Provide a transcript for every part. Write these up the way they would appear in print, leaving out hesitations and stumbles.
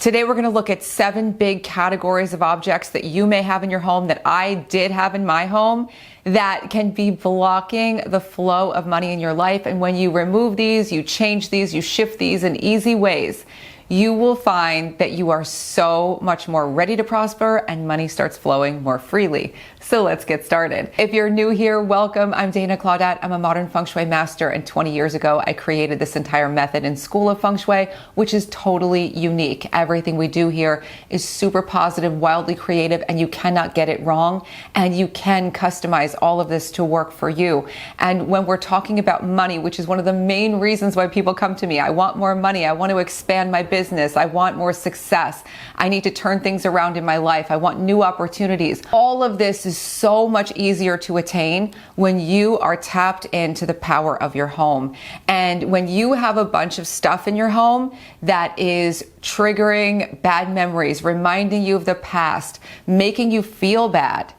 Today we're going to look at 7 big categories of objects that you may have in your home, that I did have in my home, that can be blocking the flow of money in your life. And when you remove these, you change these, you shift these in easy ways, you will find that you are so much more ready to prosper and money starts flowing more freely. So let's get started. If you're new here, welcome. I'm Claudat. I'm a modern Feng Shui master, and 20 years ago, I created this entire method and school of Feng Shui, which is totally unique. Everything we do here is super positive, wildly creative, and you cannot get it wrong. And you can customize all of this to work for you. And when we're talking about money, which is one of the main reasons why people come to me, I want more money. I want to expand my business. I want more success. I need to turn things around in my life. I want new opportunities. All of this is so much easier to attain when you are tapped into the power of your home. And when you have a bunch of stuff in your home that is triggering bad memories, reminding you of the past, making you feel bad,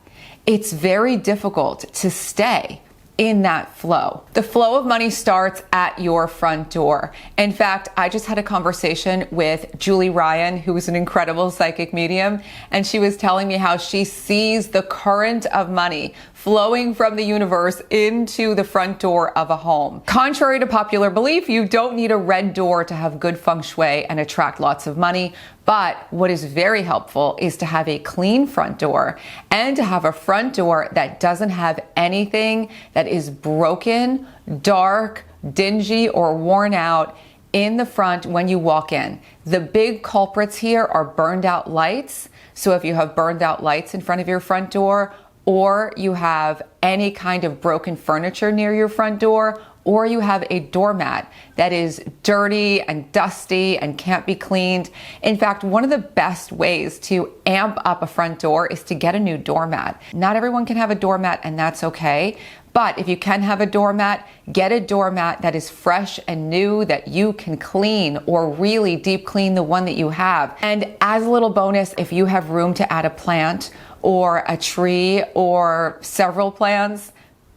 it's very difficult to stay in that flow. The flow of money starts at your front door. In fact, I just had a conversation with Julie Ryan, who is an incredible psychic medium, and she was telling me how she sees the current of money flowing from the universe into the front door of a home. Contrary to popular belief, you don't need a red door to have good feng shui and attract lots of money. But what is very helpful is to have a clean front door and to have a front door that doesn't have anything that is broken, dark, dingy, or worn out in the front when you walk in. The big culprits here are burned out lights. So if you have burned out lights in front of your front door, or you have any kind of broken furniture near your front door, or you have a doormat that is dirty and dusty and can't be cleaned. In fact, one of the best ways to amp up a front door is to get a new doormat. Not everyone can have a doormat, and that's okay. But if you can have a doormat, get a doormat that is fresh and new, that you can clean or really deep clean the one that you have. And as a little bonus, if you have room to add a plant or a tree or several plants,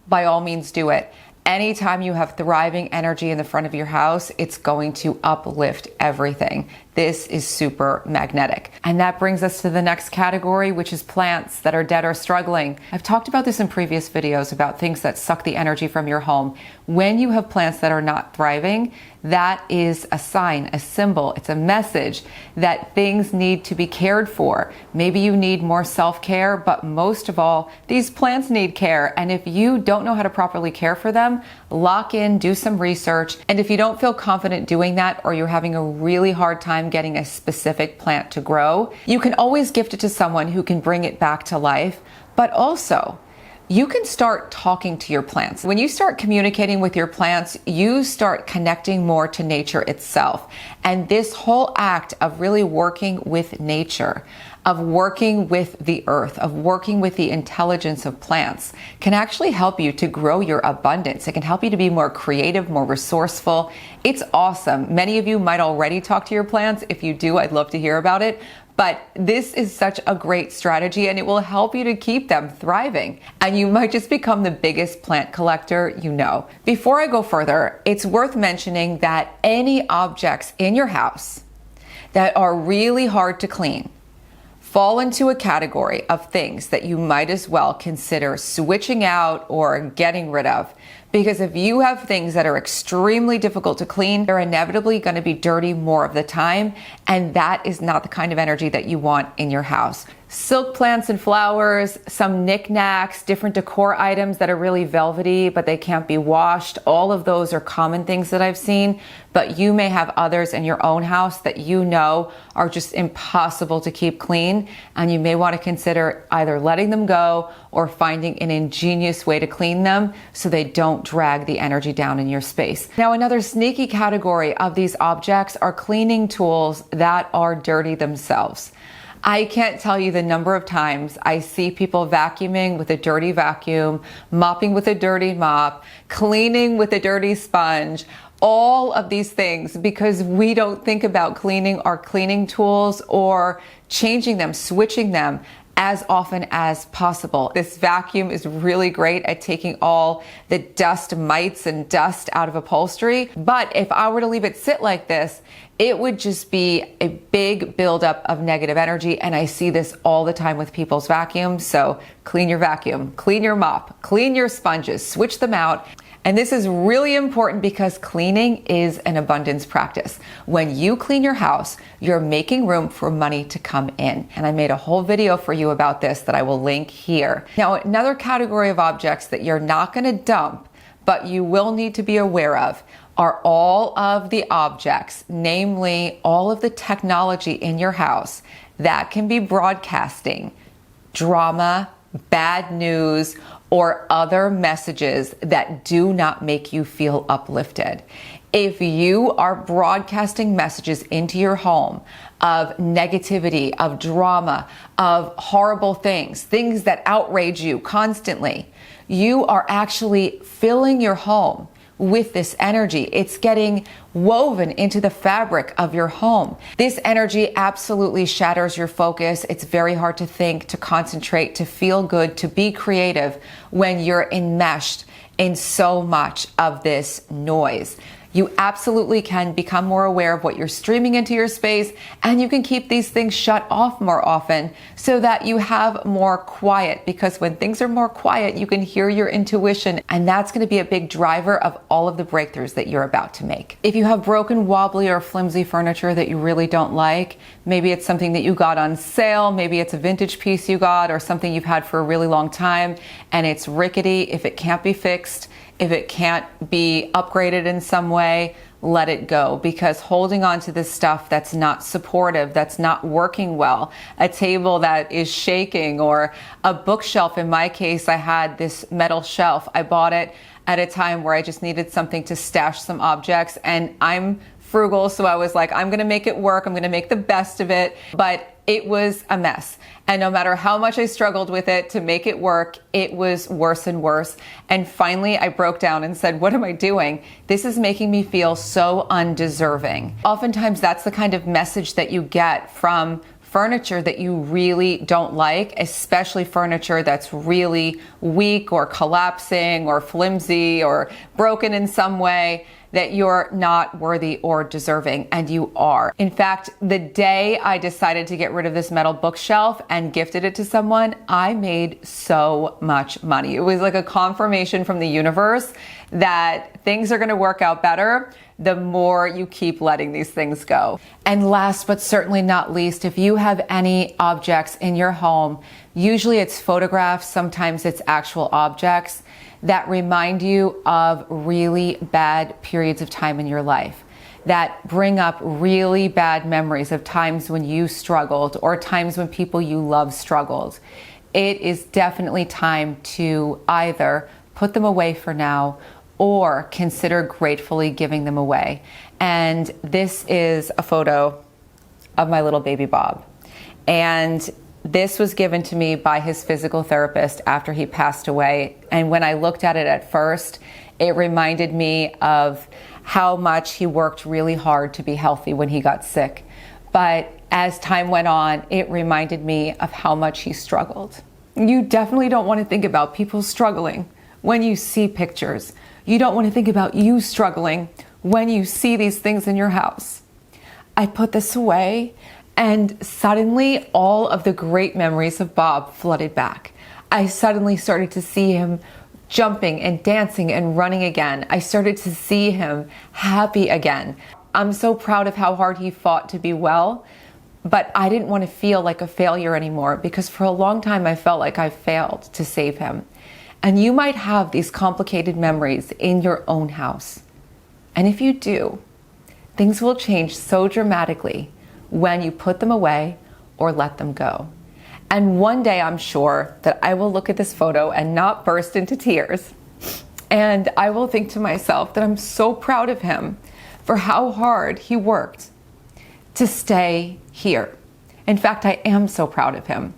by all means do it. Anytime you have thriving energy in the front of your house, it's going to uplift everything. This is super magnetic. And that brings us to the next category, which is plants that are dead or struggling. I've talked about this in previous videos about things that suck the energy from your home. When you have plants that are not thriving, that is a sign, a symbol, it's a message that things need to be cared for. Maybe you need more self-care, but most of all, these plants need care. And if you don't know how to properly care for them, lock in, do some research. And if you don't feel confident doing that, or you're having a really hard time getting a specific plant to grow, you can always gift it to someone who can bring it back to life. But also, you can start talking to your plants. When you start communicating with your plants, you start connecting more to nature itself. And this whole act of really working with nature, of working with the earth, of working with the intelligence of plants, can actually help you to grow your abundance. It can help you to be more creative, more resourceful. It's awesome. Many of you might already talk to your plants. If you do, I'd love to hear about it. But this is such a great strategy, and it will help you to keep them thriving. And you might just become the biggest plant collector you know. Before I go further, it's worth mentioning that any objects in your house that are really hard to clean fall into a category of things that you might as well consider switching out or getting rid of. Because if you have things that are extremely difficult to clean, they're inevitably going to be dirty more of the time, and that is not the kind of energy that you want in your house. Silk plants and flowers, some knickknacks, different decor items that are really velvety but they can't be washed. All of those are common things that I've seen, but you may have others in your own house that you know are just impossible to keep clean, and you may want to consider either letting them go or finding an ingenious way to clean them so they don't drag the energy down in your space. Now, another sneaky category of these objects are cleaning tools that are dirty themselves. I can't tell you the number of times I see people vacuuming with a dirty vacuum, mopping with a dirty mop, cleaning with a dirty sponge, all of these things because we don't think about cleaning our cleaning tools or changing them, switching them as often as possible. This vacuum is really great at taking all the dust mites and dust out of upholstery. But if I were to leave it sit like this, it would just be a big buildup of negative energy. And I see this all the time with people's vacuums. So clean your vacuum, clean your mop, clean your sponges, switch them out. And this is really important because cleaning is an abundance practice. When you clean your house, you're making room for money to come in. And I made a whole video for you about this that I will link here. Now, another category of objects that you're not going to dump, but you will need to be aware of, are all of the objects, namely all of the technology in your house that can be broadcasting drama, bad news, or other messages that do not make you feel uplifted. If you are broadcasting messages into your home of negativity, of drama, of horrible things that outrage you constantly, you are actually filling your home with this energy. It's getting woven into the fabric of your home. This energy absolutely shatters your focus. It's very hard to think, to concentrate, to feel good, to be creative when you're enmeshed in so much of this noise. You absolutely can become more aware of what you're streaming into your space, and you can keep these things shut off more often so that you have more quiet, because when things are more quiet, you can hear your intuition, and that's going to be a big driver of all of the breakthroughs that you're about to make. If you have broken, wobbly, or flimsy furniture that you really don't like, maybe it's something that you got on sale, maybe it's a vintage piece you got, or something you've had for a really long time, and it's rickety. If it can't be fixed, if it can't be upgraded in some way, let it go, because holding on to this stuff that's not supportive, that's not working well, a table that is shaking, or a bookshelf. In my case, I had this metal shelf. I bought it at a time where I just needed something to stash some objects, and I'm frugal, so I was like, I'm gonna make it work, I'm gonna make the best of it, but it was a mess. And no matter how much I struggled with it to make it work, it was worse and worse. And finally, I broke down and said, what am I doing? This is making me feel so undeserving. Oftentimes, that's the kind of message that you get from furniture that you really don't like, especially furniture that's really weak or collapsing or flimsy or broken in some way, that you're not worthy or deserving, and you are. In fact, the day I decided to get rid of this metal bookshelf and gifted it to someone, I made so much money. It was like a confirmation from the universe that things are gonna work out better the more you keep letting these things go. And last but certainly not least, if you have any objects in your home, usually it's photographs, sometimes it's actual objects, that remind you of really bad periods of time in your life, that bring up really bad memories of times when you struggled or times when people you love struggled. It is definitely time to either put them away for now or consider gratefully giving them away. And this is a photo of my little baby Bob. And this was given to me by his physical therapist after he passed away. And when I looked at it at first, it reminded me of how much he worked really hard to be healthy when he got sick. But as time went on, it reminded me of how much he struggled. You definitely don't want to think about people struggling when you see pictures. You don't want to think about you struggling when you see these things in your house. I put this away, and suddenly all of the great memories of Bob flooded back. I suddenly started to see him jumping and dancing and running again. I started to see him happy again. I'm so proud of how hard he fought to be well, but I didn't want to feel like a failure anymore, because for a long time I felt like I failed to save him. And you might have these complicated memories in your own house. And if you do, things will change so dramatically when you put them away or let them go. And one day I'm sure that I will look at this photo and not burst into tears. And I will think to myself that I'm so proud of him for how hard he worked to stay here. In fact, I am so proud of him.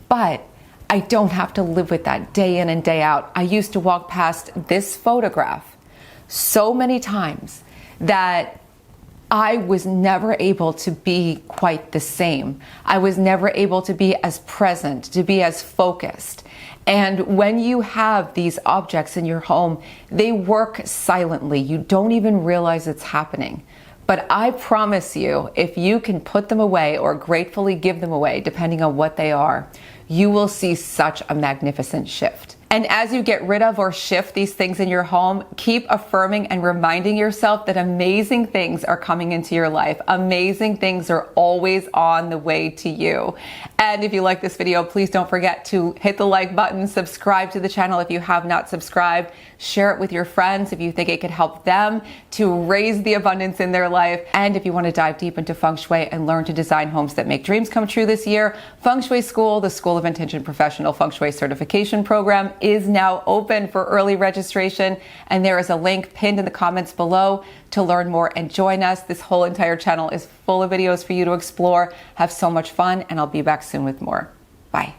But I don't have to live with that day in and day out. I used to walk past this photograph so many times that I was never able to be quite the same. I was never able to be as present, to be as focused. And when you have these objects in your home, they work silently. You don't even realize it's happening. But I promise you, if you can put them away or gratefully give them away, depending on what they are, you will see such a magnificent shift. And as you get rid of or shift these things in your home, keep affirming and reminding yourself that amazing things are coming into your life. Amazing things are always on the way to you. And if you like this video, please don't forget to hit the like button, subscribe to the channel if you have not subscribed, share it with your friends if you think it could help them to raise the abundance in their life. And if you want to dive deep into Feng Shui and learn to design homes that make dreams come true this year, Feng Shui School, the School of Intention Professional Feng Shui Certification Program, is now open for early registration, and there is a link pinned in the comments below to learn more and join us. This whole entire channel is full of videos for you to explore. Have so much fun, and I'll be back soon with more. Bye.